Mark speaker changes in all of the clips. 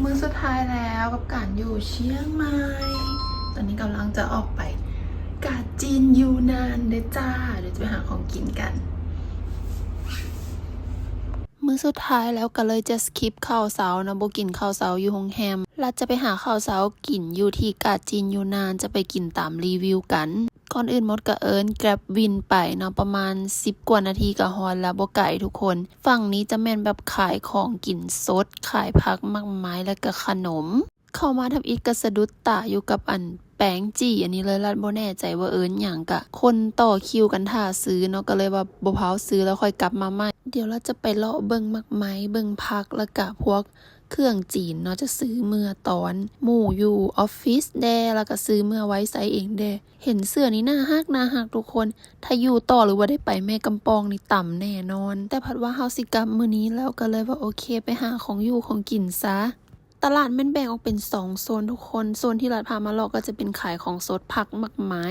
Speaker 1: มื้อสุดท้ายแล้วกับการอยู่เชียงใหม่ตอนนี้กำลังจะออกไปกาดจีนยูนานเด้อจ้าเดี๋ยวจะไปหาของกินกันมื้อสุดท้ายแล้วก็เลยจะสคิปข้าวเช้านะบ่กินข้าวเช้าอยู่โรงแรมแล้วจะไปหาข้าวเช้ากินอยู่ที่กาดจีนยูนานจะไปกินตามรีวิวกันก่อนอื่นมดก็เอิ้น Grab วินไปเนาะประมาณ10กว่านาทีก็ฮอดแล้วบ่ไกลทุกคนฝั่งนี้จะแม่นแบบขายของกินสดขายผักมากมายแล้วก็ขนมเข้ามาทำอิฐก็สะดุดตาอยู่กับอันแป้งจี้อันนี้เลยรัดบ่แน่ใจว่าเอิ้นหยังกะคนต่อคิวกันท่าซื้อเนาะก็เลยว่าบ่พาวซื้อแล้วค่อยกลับมาใหม่เดี๋ยวเราจะไปเลาะเบิ่งมักไม้เบิ่งผักแล้วก็พวกเครื่องจีนเนาะจะซื้อเมื่อตอนหมู่อยู่ออฟฟิศแดแล้วก็ซื้อเมื่อไว้ใส่เองแดเห็นเสื้อนี้น่าฮักทุกคนถ้าอยู่ต่อหรือว่าได้ไปแม่กำปองนี่ต่ำแน่นอนแต่ผัดว่าเฮาสิกลับมื้อนี้แล้วก็เลยว่าโอเคไปหาของอยู่ของกินซะตลาดแม่นแบ่งออกเป็น2โซนทุกคนโซนที่รัดพามาเลาะก็จะเป็นขายของสดผักมักไม้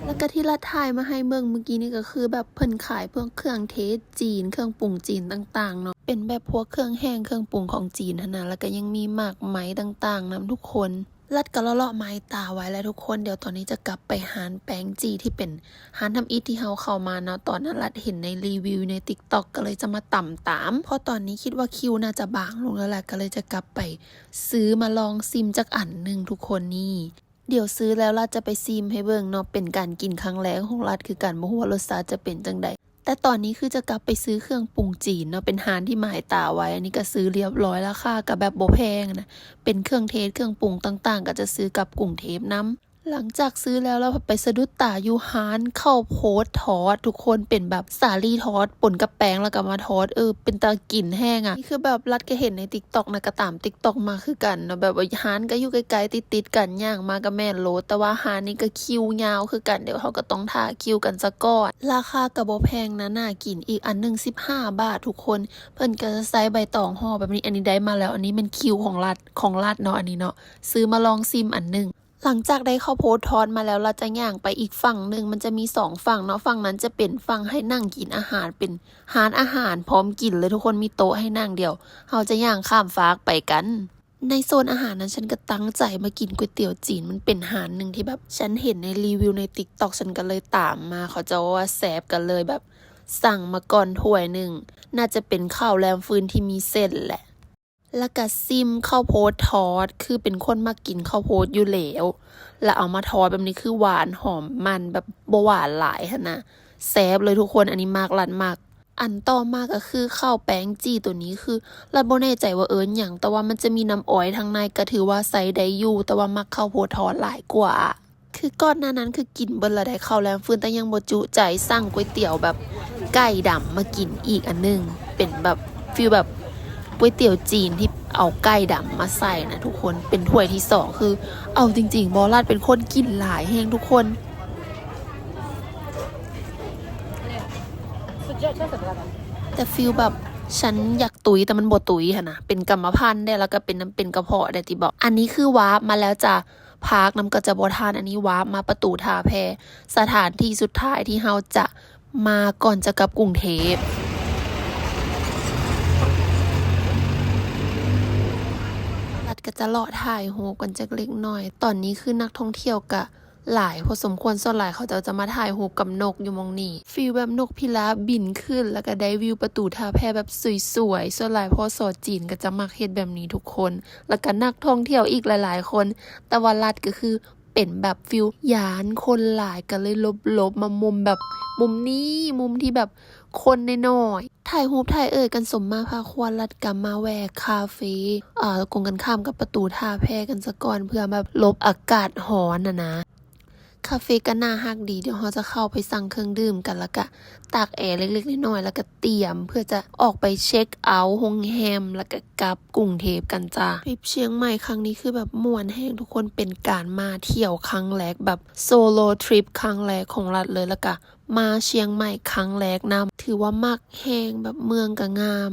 Speaker 1: แล้วก็ที่รัดถ่ายมาให้เบิ่งเมื่อกี้นี่ก็คือแบบเพิ่นขายพวกเครื่องเทศจีนเครื่องปรุงจีนต่างๆเนาะเป็นแบบพวกเครื่องแห้งเครื่องปรุงของจีนนะแล้วก็ยังมีหมากไหมต่างๆนํทุกคนรัดก็เลาะๆไม้ตาไว้แล้วทุกคนเดี๋ยวตอนนี้จะกลับไปหานแป้งจีที่เป็นหานทำอิฐที่เฮาเข้ามาเนาะตอนนั้นรัดเห็นในรีวิวใน TikTok ก็เลยจะมาต่ำตามเพราะตอนนี้คิดว่าคิวน่าจะบางลงแล้วแหละก็เลยจะกลับไปซื้อมาลองซิมจักอันนึงทุกคนนี่เดี๋ยวซื้อแล้วรัดจะไปซิมให้เบิ่งเนาะเป็นการกินครั้งแรกของรัดคือการบ่ฮู้ว่ารสชาติจะเป็นจังใดแต่ตอนนี้คือจะกลับไปซื้อเครื่องปรุงจีนเนาะเป็นหานที่หมายตาไว้อันนี้ก็ซื้อเรียบร้อยราคาก็แบบบ่แพงนะเป็นเครื่องเทศเครื่องปรุงต่างๆก็จะซื้อกับกรุงเทพนำหลังจากซื้อแล้วเราไปสะดุดตาอยู่หานข้าวโพดทอดทุกคนเป็นแบบสาลี่ทอดป่นกับแป้งแล้วก็มาทอดเป็นตากินแห้งอ่ะนี่คือแบบรัดก็เห็นใน TikTok นะก็ตาม TikTok มาคือกันเนาะแบบว่าหานก็อยู่ไกลๆติดๆกันย่างมาก็แม่นโลแต่ว่าหานนี่ก็คิวยาวคือกันเดี๋ยวเขาก็ต้องท่าคิวกันซะก่อนราคาก็บ่แพงนะน่ากินอีกอันนึง15 บาททุกคนเพิ่นก็จะใส่ใบตองห่อแบบนี้อันนี้ได้มาแล้วอันนี้เป็นคิวของรัดเนาะอันนี้เนาะซื้อมาลองซิมอันนึงหลังจากได้ข้าวโพดทอดมาแล้วเราจะย่างไปอีกฝั่งหนึ่งมันจะมี2ฝั่งเนาะฝั่งนั้นจะเป็นฝั่งให้นั่งกินอาหารเป็นหารอาหารพร้อมกินเลยทุกคนมีโต๊ะให้นั่งเดียวเราจะย่างข้ามฟากไปกันในโซนอาหารนั้นฉันก็ตั้งใจมากินก๋วยเตี๋ยวจีนมันเป็นอาหารหนึ่งที่แบบฉันเห็นในรีวิวใน TikTok ฉันก็เลยตามมาเขาจะว่าแซ่บกันเลยแบบสั่งมาก่อนถ้วยหนึ่งน่าจะเป็นข้าวแรมฟืนที่มีเส้นแหละแล้วก็ซิมข้าวโพดทอดคือเป็นคนมากินข้าวโพดอยู่แล้วแล้วเอามาทอดแบบนี้คือหวานหอมมันแบบบ่หวานหลายนะแซ่บเลยทุกคนอันนี้มากรันมากอันต่อมาก็คือข้าวแป้งจี้ตัวนี้คือรันบ่แน่ใจว่าเอิ้นหยังแต่ว่ามันจะมีน้ำอ้อยทางในก็ถือว่าใส่ได้อยู่แต่ว่ามักข้าวโพดทอดหลายกว่าคือก่อนหน้านั้นคือกินเบิดละได้ข้าวแลมฟื้นแต่ยังบ่จุใจสั่งก๋วยเตี๋ยวแบบไก่ดำมากินอีกอันนึงเป็นแบบฟีลแบบก๋วยเตี๋ยวจีนที่เอาไก่ดำมาใส่นะทุกคนเป็นถ้วยที่2คือเอาจริงๆบอลาดเป็นคนกินหลายแห้งทุกคนแต่ฟีลแบบฉันอยากตุยแต่มันบ่ตุยค่ะนะเป็นกรรมพันธุ์ได้แล้วก็เป็นกระเพาะได้ที่บอกอันนี้คือวาร์ปมาแล้วจะพาร์คน้ำก็จะบ่ทานอันนี้วาร์ปมาประตูท่าแพสถานที่สุดท้ายที่เฮาจะมาก่อนจะกลับกรุงเทพก็จะเลาะถ่ายรูปกันจักเล็กน้อยตอนนี้คือนักท่องเที่ยวกะหลายพอสมควรส่วนหลายเขาจะมาถ่ายรูปกับนกอยู่มองนี่ฟีลแบบนกพิราบบินขึ้นแล้วก็ได้วิวประตูท่าแพแบบสวยๆส่วนหลายพอสอจีนก็จะมักเฮ็ดแบบนี้ทุกคนแล้วก็นักท่องเที่ยวอีกหลายๆคนแต่ว่ารัดก็คือเป็นแบบฟิลยานคนหลายก็เลยลบมามุมแบบมุมนี้มุมที่แบบคนน้อยๆถ่ายรูปถ่ายกันสมมาพาควรรัดกับมาแวะคาเฟ่กงกันข้ามกับประตูท่าแพกันซะก่อนเพื่อแบบลบอากาศร้อนนะ คาเฟ่ก็น่าฮักดีเดี๋ยวเราจะเข้าไปสั่งเครื่องดื่มกันแล้วก็ตากแอร์เล็กๆน้อยๆแล้วก็เตรียมเพื่อจะออกไปเช็คเอาท์โรงแรมแล้วก็กลับกรุงเทพกันจ้าทริปเชียงใหม่ครั้งนี้คือแบบม่วนแห้งทุกคนเป็นการมาเที่ยวครั้งแรกแบบโซโล่ทริปครั้งแรกของรัฐเลยแล้วก็มาเชียงใหม่ครั้งแรกนำถือว่ามักแห้งแบบเมืองก็งาม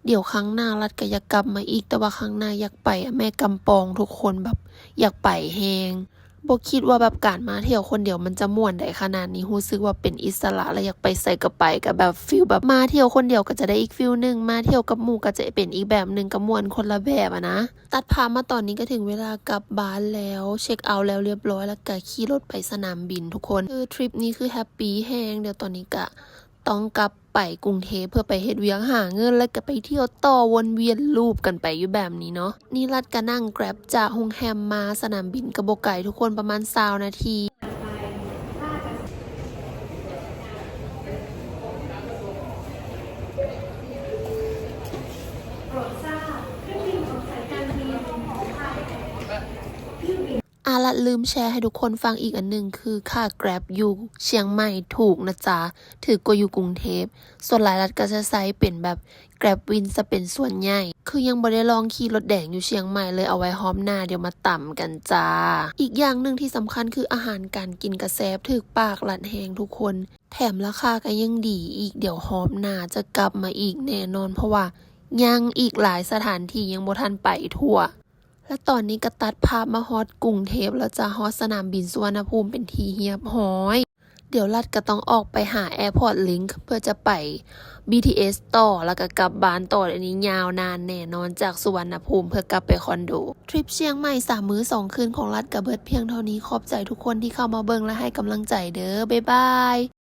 Speaker 1: เดี๋ยวครั้งหน้ารัฐก็อยากกลับมาอีกแต่ว่าครั้งหน้าอยากไปแม่กำปองทุกคนแบบอยากไปแห้งบ่คิดว่าแบบการมาเที่ยวคนเดียวมันจะม่วนได้ขนาดนี้รู้สึกว่าเป็นอิสระและอยากไปใส่ก็ไปกับแบบฟีลแบบมาเที่ยวคนเดียวก็จะได้อีกฟีลนึงมาเที่ยวกับหมู่ก็จะเป็นอีกแบบนึงก็ม่วนคนละแบบอะนะตัดภาพมาตอนนี้ก็ถึงเวลากลับบ้านแล้วเช็คเอาท์แล้วเรียบร้อยแล้วก็ขี่รถไปสนามบินทุกคนคือทริปนี้คือแฮปปี้แฮงเดี๋ยวตอนนี้ก็ต้องกลับไปกรุงเทพเพื่อไปเฮ็ดเวียกหาเงินแล้วก็ไปเที่ยวต่อวนเวียนลูปกันไปอยู่แบบนี้เนาะนี่รัดก็นั่งแกร็บจากโรงแรมมาสนามบินกระบอกไก่ทุกคนประมาณ20นาทีลัดลืมแชร์ให้ทุกคนฟังอีกอันหนึ่งคือค่า Grab อยู่เชียงใหม่ถูกนะจ๊ะถือกว่าอยู่กรุงเทพส่วนหลายรัฐก็จะใช้เป็นแบบ Grab Win จะเป็นส่วนใหญ่คือยังบ่ได้ลองขี่รถแดงอยู่เชียงใหม่เลยเอาไว้หอมหน้าเดี๋ยวมาต่ำกันจ้าอีกอย่างหนึ่งที่สำคัญคืออาหารการกินกระแซบถือปากรัดแหงทุกคนแถมราคาก็ยังดีอีกเดี๋ยวหอมหน้าจะกลับมาอีกแน่นอนเพราะว่ายังอีกหลายสถานที่ยังบ่ทันไปทั่วและตอนนี้ก็ตัดภาพมาฮอดกรุงเทพแล้วจะฮอดสนามบินสุวรรณภูมิเป็นทีเฮียบห้อยเดี๋ยวรัดก็ต้องออกไปหา Airport Link เพื่อจะไป BTS ต่อแล้วก็กลับบ้านต่ออันนี้ยาวนานแน่นอนจากสุวรรณภูมิเพื่อกลับไปคอนโดทริปเชียงใหม่3 มื้อ 2 คืนของรัดกับเบิดเพียงเท่านี้ขอบใจทุกคนที่เข้ามาเบิ่งและให้กำลังใจเด้อบ๊ายบาย